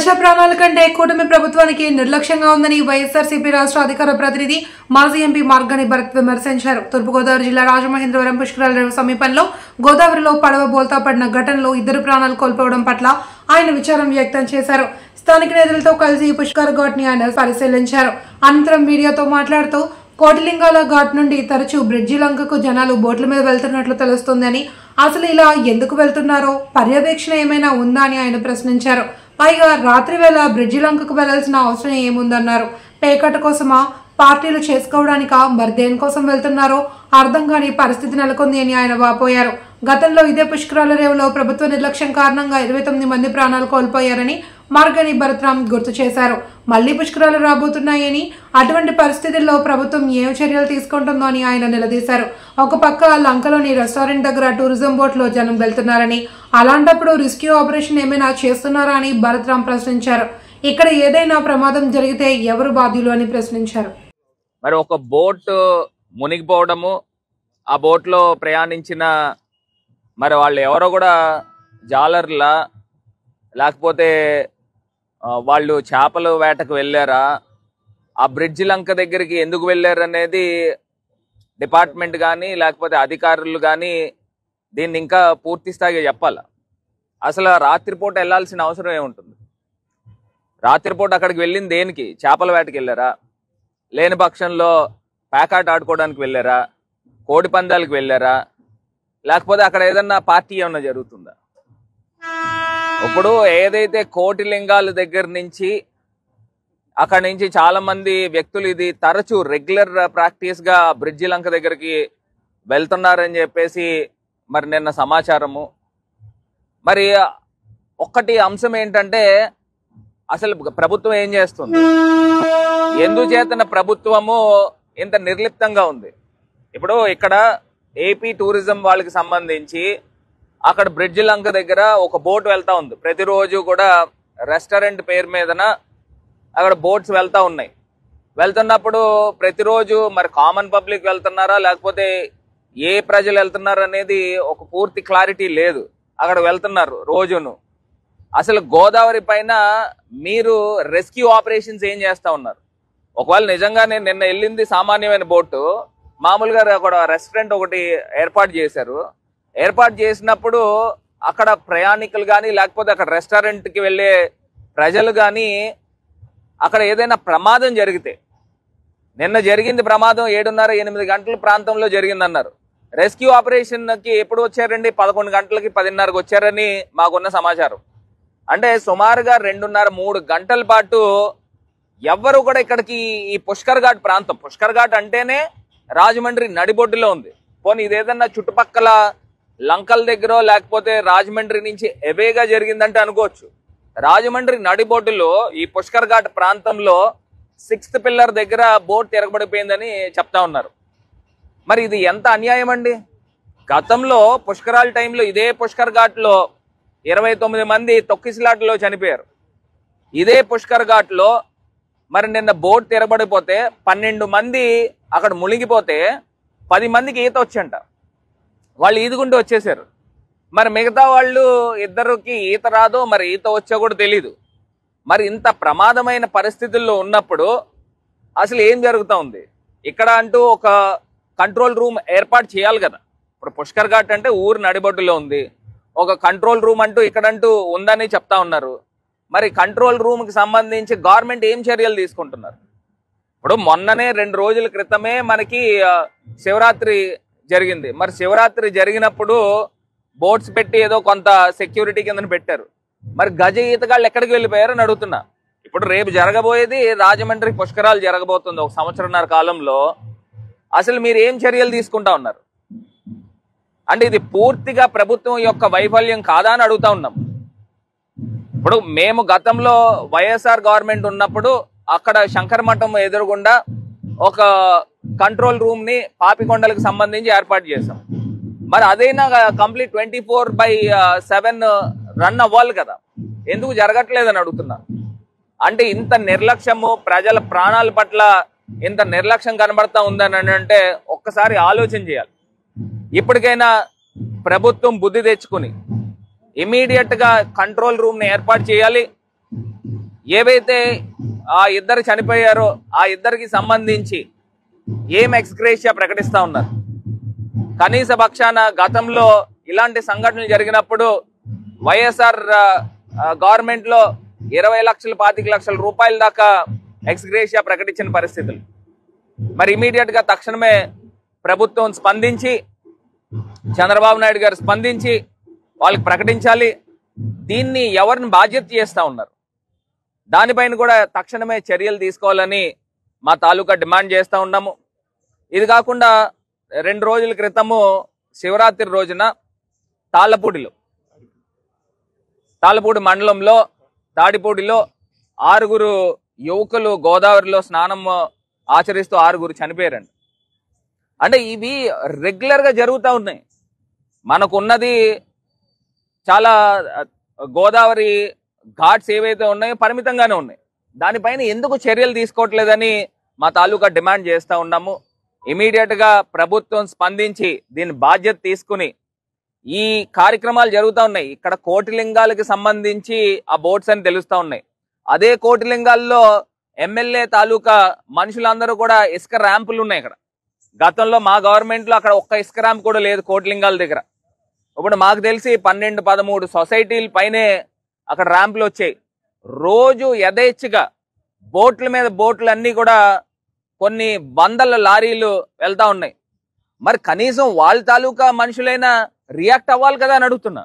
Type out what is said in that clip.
ప్రజా ప్రాణాల కంటే కూటమి ప్రభుత్వానికి నిర్లక్ష్యంగా ఉందని వైఎస్ఆర్సీపీ రాష్ట్ర అధికార ప్రతినిధి మాజీ ఎంపీ మార్గాని భరత్ విమర్శించారు. తూర్పుగోదావరి జిల్లా రాజమహేంద్రవరం పుష్కరాల రేవు సమీపంలో గోదావరిలో పడవ బోల్తా పడిన ఘటనలో 2 ప్రాణాలు కోల్పోవడం పట్ల ఆయన విచారం వ్యక్తం చేశారు. స్థానిక నేతలతో కలిసి పుష్కర్ ఘాట్ ని ఆయన పరిశీలించారు. అనంతరం మీడియాతో మాట్లాడుతూ కోటిలింగాల ఘాట్ నుండి తరచూ బ్రిడ్జి లంకకు జనాలు బోట్ల మీద వెళ్తున్నట్లు తెలుస్తోందని, అసలు ఇలా ఎందుకు వెళ్తున్నారో పర్యవేక్షణ ఏమైనా ఉందా అని ఆయన ప్రశ్నించారు. పైగా రాత్రి వేళ బ్రిడ్జి లంకకు వెళ్లాల్సిన అవసరం ఏముందన్నారు. పేకట కోసమా, పార్టీలు చేసుకోవడానికా, మరి దేనికోసం వెళ్తున్నారో అర్థం కాని పరిస్థితి నెలకొంది అని ఆయన వాపోయారు. గతంలో ఇదే పుష్కరాల రేవులో ప్రభుత్వ నిర్లక్ష్యం కారణంగా 29 మంది ప్రాణాలు కోల్పోయారని మార్గాని భరత్ గుర్తు చేశారు. మళ్లీ పుష్కరాలు రాబోతున్నాయని, అటువంటి పరిస్థితుల్లో ప్రభుత్వం ఏం చర్యలు తీసుకుంటుందో అని ఆయన నిలదీశారు. ఒక పక్క లంకలోని రెస్టారెంట్ దగ్గర టూరిజం బోట్లో జనం వెళ్తున్నారని, అలాంటప్పుడు రెస్క్యూ ఆపరేషన్ ఏమైనా చేస్తున్నారా అని భరత్ ప్రశ్నించారు. ఇక్కడ ఏదైనా ప్రమాదం జరిగితే ఎవరు బాధ్యులు అని ప్రశ్నించారు. మరి ఒక బోట్ మునిగిపోవడము, ఆ బోట్లో ప్రయాణించిన మరి వాళ్ళు ఎవరో కూడా జాలర్లా, లేకపోతే వాళ్ళు చేపల వేటకు వెళ్ళారా, ఆ బ్రిడ్జి లంక దగ్గరికి ఎందుకు వెళ్ళారు అనేది డిపార్ట్మెంట్ కానీ లేకపోతే అధికారులు కానీ దీన్ని ఇంకా పూర్తి స్థాయిగా చెప్పాలి. అసలు రాత్రిపూట వెళ్ళాల్సిన అవసరం ఏముంటుంది? రాత్రిపూట అక్కడికి వెళ్ళింది దేనికి? చేపల వేటకి వెళ్ళారా? లేని పక్షంలో ప్యాకాట్ ఆడుకోవడానికి వెళ్ళారా? కోడి పందాలకు వెళ్ళారా? లేకపోతే అక్కడ ఏదన్నా పార్టీ ఏమన్నా జరుగుతుందా? ఇప్పుడు ఏదైతే కోటిలింగాల దగ్గర నుంచి అక్కడి నుంచి చాలా మంది వ్యక్తులు ఇది తరచూ రెగ్యులర్ ప్రాక్టీస్ గా బ్రిడ్జి లంక దగ్గరికి వెళ్తున్నారని చెప్పేసి మరి నిన్న సమాచారము. మరి ఒక్కటి అంశం ఏంటంటే, అసలు ప్రభుత్వం ఏం చేస్తుంది? ఎందుచేతన ప్రభుత్వము ఇంత నిర్లిప్తంగా ఉంది? ఇప్పుడు ఇక్కడ ఏపీ టూరిజం వాళ్ళకి సంబంధించి అక్కడ బ్రిడ్జి లంక దగ్గర ఒక బోట్ వెళ్తా ఉంది. ప్రతిరోజు కూడా రెస్టారెంట్ పేరు మీదన అక్కడ బోట్స్ వెళ్తా ఉన్నాయి. వెళ్తున్నప్పుడు ప్రతిరోజు మరి కామన్ పబ్లిక్ వెళ్తున్నారా లేకపోతే ఏ ప్రజలు వెళ్తున్నారు అనేది ఒక పూర్తి క్లారిటీ లేదు. అక్కడ వెళ్తున్నారు రోజును. అసలు గోదావరి పైన మీరు రెస్క్యూ ఆపరేషన్స్ ఏం చేస్తా ఉన్నారు? ఒకవేళ నిజంగానే నిన్న వెళ్ళింది సామాన్యమైన బోటు, మామూలుగా అక్కడ రెస్టారెంట్ ఒకటి ఏర్పాటు చేశారు. ఏర్పాటు చేసినప్పుడు అక్కడ ప్రయాణికులు కానీ లేకపోతే అక్కడ రెస్టారెంట్కి వెళ్ళే ప్రజలు కానీ అక్కడ ఏదైనా ప్రమాదం జరిగితే, నిన్న జరిగింది ప్రమాదం 7:30-8 గంటల ప్రాంతంలో జరిగిందన్నారు. రెస్క్యూ ఆపరేషన్కి ఎప్పుడు వచ్చారండి? 11 గంటలకి 10:30కి వచ్చారని మాకున్న సమాచారం. అంటే సుమారుగా 2:30-3 గంటల పాటు ఎవ్వరు కూడా ఇక్కడికి ఈ పుష్కర్ ఘాట్ ప్రాంతం, పుష్కర్ ఘాట్ అంటేనే రాజమండ్రి నడిబొడ్డులో ఉంది. పోనీ ఇదేదన్నా చుట్టుపక్కల లంకల దగ్గర లేకపోతే రాజమండ్రి నుంచి ఎవేగా జరిగిందంటే అనుకోవచ్చు. రాజమండ్రి నడిబొడ్డులో ఈ పుష్కర్ ఘాట్ ప్రాంతంలో 6th పిల్లర్ దగ్గర బోట్ తిరగబడిపోయిందని చెప్తా ఉన్నారు. మరి ఇది ఎంత అన్యాయం అండి? గతంలో పుష్కరాల టైంలో ఇదే పుష్కర్ ఘాట్ లో 29 మంది తొక్కిసలాటలో చనిపోయారు. ఇదే పుష్కర్ ఘాట్ లో మరి నిన్న బోట్ తిరగబడిపోతే 12 మంది అక్కడ మునిగిపోతే 10 మందికి ఈత వచ్చంట. వాళ్ళు ఈదుకుంటూ వచ్చేసారు. మరి మిగతా వాళ్ళు 2కి ఈత రాదో, మరి ఈత వచ్చా కూడా తెలీదు. మరి ఇంత ప్రమాదమైన పరిస్థితుల్లో ఉన్నప్పుడు అసలు ఏం జరుగుతూ ఉంది? ఇక్కడ అంటూ ఒక కంట్రోల్ రూమ్ ఏర్పాటు చేయాలి కదా. ఇప్పుడు పుష్కర్ ఘాట్ అంటే ఊరు నడిబొడ్డులో ఉంది. ఒక కంట్రోల్ రూమ్ అంటూ ఇక్కడంటూ ఉందని చెప్తా ఉన్నారు. మరి కంట్రోల్ రూమ్కి సంబంధించి గవర్నమెంట్ ఏం చర్యలు తీసుకుంటున్నారు? ఇప్పుడు మొన్ననే 2 రోజుల క్రితమే మనకి శివరాత్రి జరిగింది. మరి శివరాత్రి జరిగినప్పుడు బోట్స్ పెట్టి ఏదో కొంత సెక్యూరిటీ కింద పెట్టారు. మరి గజ ఈతగాళ్ళు ఎక్కడికి వెళ్ళిపోయారని అడుగుతున్నా. ఇప్పుడు రేపు జరగబోయేది రాజమండ్రి పుష్కరాలు జరగబోతుంది 1 సంవత్సరంన్నర కాలంలో. అసలు మీరు ఏం చర్యలు తీసుకుంటా ఉన్నారు? అంటే ఇది పూర్తిగా ప్రభుత్వం యొక్క వైఫల్యం కాదా అని అడుగుతా ఉన్నాం. ఇప్పుడు మేము గతంలో వైఎస్ఆర్ గవర్నమెంట్ ఉన్నప్పుడు అక్కడ శంకరమఠం ఎదురుగుండా ఒక కంట్రోల్ రూమ్ ని పాపికొండలకు సంబంధించి ఏర్పాటు చేసాం. మరి అదైనా కంప్లీట్ 24/7 రన్ అవ్వాలి కదా, ఎందుకు జరగట్లేదని అడుగుతున్నా. అంటే ఇంత నిర్లక్ష్యము, ప్రజల ప్రాణాల పట్ల ఇంత నిర్లక్ష్యం కనబడతా ఉందని అంటే ఒక్కసారి ఆలోచన చేయాలి. ఇప్పటికైనా ప్రభుత్వం బుద్ధి తెచ్చుకుని ఇమీడియట్ గా కంట్రోల్ రూమ్ ని ఏర్పాటు చేయాలి. ఏవైతే ఆ ఇద్దరు చనిపోయారో ఆ ఇద్దరికి సంబంధించి ఏం ఎక్స్గ్రేషియా ప్రకటిస్తా ఉన్నారు. కనీస పక్షాన గతంలో ఇలాంటి సంఘటనలు జరిగినప్పుడు వైఎస్ఆర్ గవర్నమెంట్ లో 20 లక్షలు 25 లక్షల రూపాయల దాకా ఎక్స్గ్రేషియా ప్రకటించిన పరిస్థితులు. మరి ఇమీడియట్ గా తక్షణమే ప్రభుత్వం స్పందించి, చంద్రబాబు నాయుడు గారు స్పందించి వాళ్ళకి ప్రకటించాలి. దీన్ని ఎవరిని బాధ్యత చేస్తా ఉన్నారు, దానిపైన కూడా తక్షణమే చర్యలు తీసుకోవాలని మా తాలూకా డిమాండ్ చేస్తూ ఉన్నాము. ఇది కాకుండా 2 రోజుల క్రితము శివరాత్రి రోజున తాళ్ళపూడి మండలంలో తాడిపూడిలో 6 యువకులు గోదావరిలో స్నానం ఆచరిస్తూ 6 చనిపోయారండి. అంటే ఇవి రెగ్యులర్ గా జరుగుతూ ఉన్నాయి. మనకున్నది చాలా గోదావరి ఘాట్స్ ఏవైతే ఉన్నాయో పరిమితంగానే ఉన్నాయి. దానిపైన ఎందుకు చర్యలు తీసుకోవట్లేదని మా తాలూకా డిమాండ్ చేస్తూ ఉన్నాము. ఇమీడియట్ గా ప్రభుత్వం స్పందించి దీని బాధ్యత తీసుకుని ఈ కార్యక్రమాలు జరుగుతూ ఉన్నాయి. ఇక్కడ కోటిలింగాలకి సంబంధించి ఆ బోట్స్ అని తెలుస్తా ఉన్నాయి. అదే కోటిలింగాల్లో ఎమ్మెల్యే తాలూకా మనుషులందరూ కూడా ఇసుక ర్యాంపులు ఉన్నాయి. ఇక్కడ గతంలో మా గవర్నమెంట్ లో అక్కడ ఒక్క ఇసుక ర్యాంప్ కూడా లేదు కోటిలింగాల దగ్గర. ఇప్పుడు మాకు తెలిసి 12-13 సొసైటీల పైనే అక్కడ ర్యాంపులు వచ్చాయి. రోజు యథేచ్ఛగా బోట్ల మీద బోట్లు అన్నీ కూడా కొన్ని వందల లారీలు వెళ్తా ఉన్నాయి. మరి కనీసం వాళ్ళ తాలూకా మనుషులైనా రియాక్ట్ అవ్వాలి కదా అని అడుగుతున్నా.